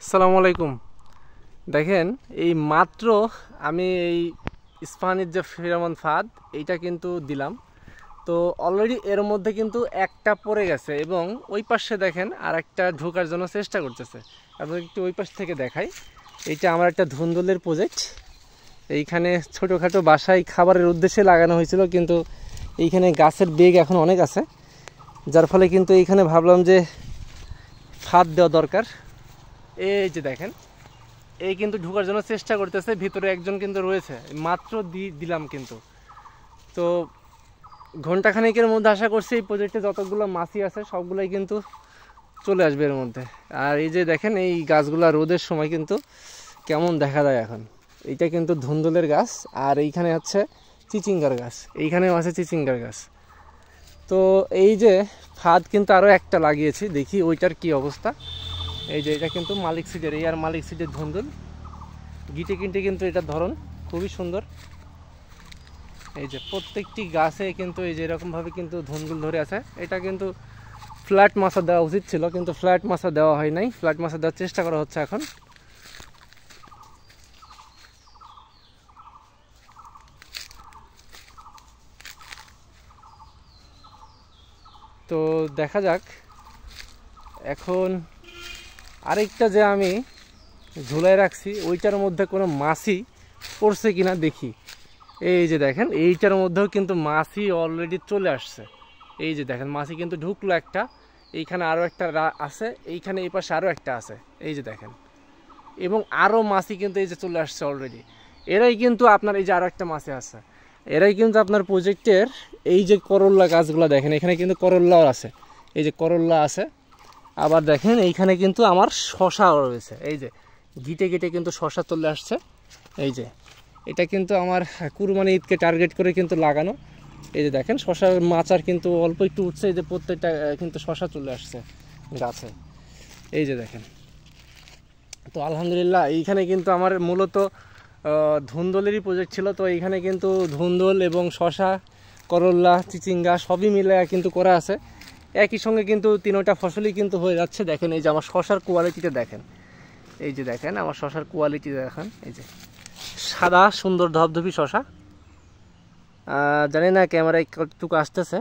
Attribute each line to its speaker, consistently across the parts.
Speaker 1: আসসালামু আলাইকুম। দেখেন এই মাত্র আমি এই ইস্পাহানির যে ফেরোমন ফাঁদ এইটা কিন্তু দিলাম। তো অলরেডি এর মধ্যে কিন্তু একটা পড়ে গেছে এবং ওই পাশে দেখেন আর একটা ঢোকার জন্য চেষ্টা করতেছে। আপনাদের একটু ওই পাশ থেকে দেখাই। এইটা আমার একটা ধুন্দুলের প্রজেক্ট। এইখানে ছোটোখাটো বাসায় খাবারের উদ্দেশ্যে লাগানো হয়েছিল, কিন্তু এইখানে গাছের বেগ এখন অনেক আছে, যার ফলে কিন্তু এইখানে ভাবলাম যে ফাঁদ দেওয়া দরকার। এই যে দেখেন এই কিন্তু ঢোকার জন্য চেষ্টা করতেছে, ভিতরে একজন কিন্তু রয়েছে। মাত্র দিলাম কিন্তু। তো ঘন্টাখানেকের মধ্যে আশা করছি এই প্রজেক্টে যতগুলো মাছি আছে সবগুলোই কিন্তু চলে আসবে এর মধ্যে। আর এই যে দেখেন এই গাছগুলো রোদের সময় কিন্তু কেমন দেখা যায় এখন। এইটা কিন্তু ধুন্দুলের গাছ, আর এইখানে হচ্ছে চিচিঙ্গার গাছ, এইখানেও আছে চিচিঙ্গার গাছ। তো এই যে ফাঁদ কিন্তু আরও একটা লাগিয়েছি, দেখি ওইটার কি অবস্থা। এই যে এটা কিন্তু মালিক সিডের, এই আর মালিক সিডের ধুন্দুল গিটে কিনতে কিন্তু এটার ধরন খুবই সুন্দর। এই যে প্রত্যেকটি গাছে কিন্তু এই যে এরকমভাবে কিন্তু ধুন্দুল ধরে আছে। এটা কিন্তু ফ্ল্যাট মাছা দেওয়া উচিত ছিল, কিন্তু ফ্ল্যাট মাছা দেওয়া হয় নাই। ফ্ল্যাট মাছা দেওয়ার চেষ্টা করা হচ্ছে এখন। তো দেখা যাক এখন। আরেকটা যে আমি ঝুলাই রাখছি ওইটার মধ্যে কোনো মাছি পড়ছে কিনা দেখি। এই যে দেখেন এইটার মধ্যেও কিন্তু মাছি অলরেডি চলে আসছে। এই যে দেখেন মাছি কিন্তু ঢুকলো একটা, এইখানে আরও একটা আছে, এইখানে এই পাশে আরও একটা আছে। এই যে দেখেন, এবং আরও মাছি কিন্তু এই যে চলে আসছে অলরেডি। এরাই কিন্তু আপনার এই যে আরও একটা মাছি আছে, এরাই কিন্তু আপনার প্রজেক্টের এই যে করল্লা গাছগুলো দেখেন, এখানে কিন্তু করল্লাও আছে। এই যে করল্লা আছে, আবার দেখেন এইখানে কিন্তু আমার শশা রয়েছে। এই যে গিটে গিটে কিন্তু শশা চলে আসছে। এই যে এটা কিন্তু আমার কুরবানি ঈদকে টার্গেট করে কিন্তু লাগানো। এই যে দেখেন শশার মাচার কিন্তু অল্প একটু উঠছে, এই যে প্রত্যেকটা কিন্তু শশা চলে আসছে গাছে। এই যে দেখেন। তো আলহামদুলিল্লাহ এইখানে কিন্তু আমার মূলত ধুন্দুলেরই প্রজেক্ট ছিল। তো এইখানে কিন্তু ধুন্দুল এবং শশা, করল্লা, চিচিঙ্গা সবই মিলে কিন্তু করা আছে। একই সঙ্গে কিন্তু তিনোটা ফসলই কিন্তু হয়ে যাচ্ছে। দেখেন এই যে আমার শশার কোয়ালিটিটা দেখেন। এই যে দেখেন আমার শশার কোয়ালিটি দেখেন। এই যে সাদা সুন্দর ধবধবি শশা। জানি না ক্যামেরায় কতটুকু আসতেছে,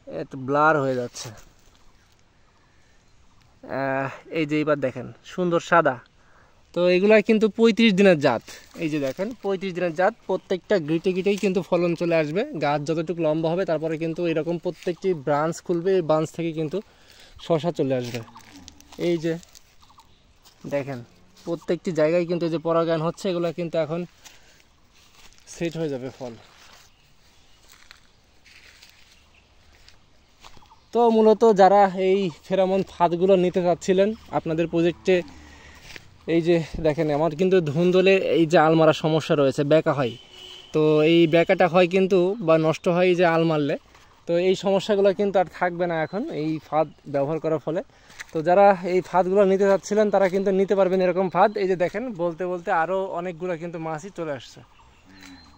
Speaker 1: একটু ব্লার হয়ে যাচ্ছে। এই যে এবার দেখেন সুন্দর সাদা। তো এগুলা কিন্তু 35 দিনের জাত। এই যে দেখেন 35 দিনের জাত, প্রত্যেকটা গিটে গিটেই কিন্তু ফলন চলে আসবে। গাছ যতটুকু লম্বা হবে তারপরে কিন্তু এরকম প্রত্যেকটি ব্রাঞ্চ খুলবে, এই ব্রাঞ্চ থেকে কিন্তু শশা চলে আসবে। এই যে দেখেন প্রত্যেকটি জায়গায় কিন্তু যে পরাগায়ন হচ্ছে, এগুলো কিন্তু এখন সেট হয়ে যাবে ফল। তো মূলত যারা এই ফেরোমন ফাঁদগুলো নিতে চাচ্ছিলেন আপনাদের প্রজেক্টে, এই যে দেখেন আমার কিন্তু ধুন্দুলে এই যে আলমারা সমস্যা রয়েছে, বেঁকা হয়। তো এই বেঁকাটা হয় কিন্তু বা নষ্ট হয় এই যে আল মারলে। তো এই সমস্যাগুলো কিন্তু আর থাকবে না এখন এই ফাঁদ ব্যবহার করার ফলে। তো যারা এই ফাঁদগুলো নিতে চাচ্ছিলেন তারা কিন্তু নিতে পারবেন এরকম ফাঁদ। এই যে দেখেন বলতে বলতে আরও অনেকগুলো কিন্তু মাছই চলে আসছে।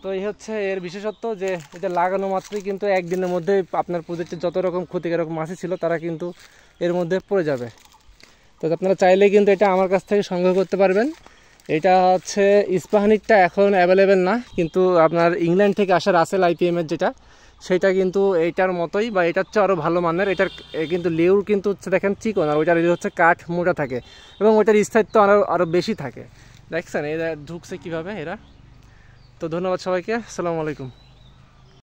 Speaker 1: তো এই হচ্ছে এর বিশেষত্ব, যে এটা লাগানো মাত্রই কিন্তু একদিনের মধ্যে আপনার প্রজেক্টে যত রকম ক্ষতিকারক মাছি ছিল তারা কিন্তু এর মধ্যে পড়ে যাবে। তো আপনারা চাইলে কিন্তু এটা আমার কাছ থেকে সংগ্রহ করতে পারবেন। এটা হচ্ছে ইস্পাহানিরটা এখন অ্যাভেলেবেল না, কিন্তু আপনার ইংল্যান্ড থেকে আসা রাসেল IPM-এর যেটা, সেটা কিন্তু এইটার মতোই বা এটার চেয়ে আরও ভালো মানের। এটার কিন্তু লেউর কিন্তু হচ্ছে দেখেন চিকন, আর ওইটার হচ্ছে কাঠ মোটা থাকে এবং ওইটার স্থায়িত্ব আরও বেশি থাকে। দেখছেন এরা ঢুকছে কীভাবে এরা। তো ধন্যবাদ সবাইকে, আসসালামু আলাইকুম।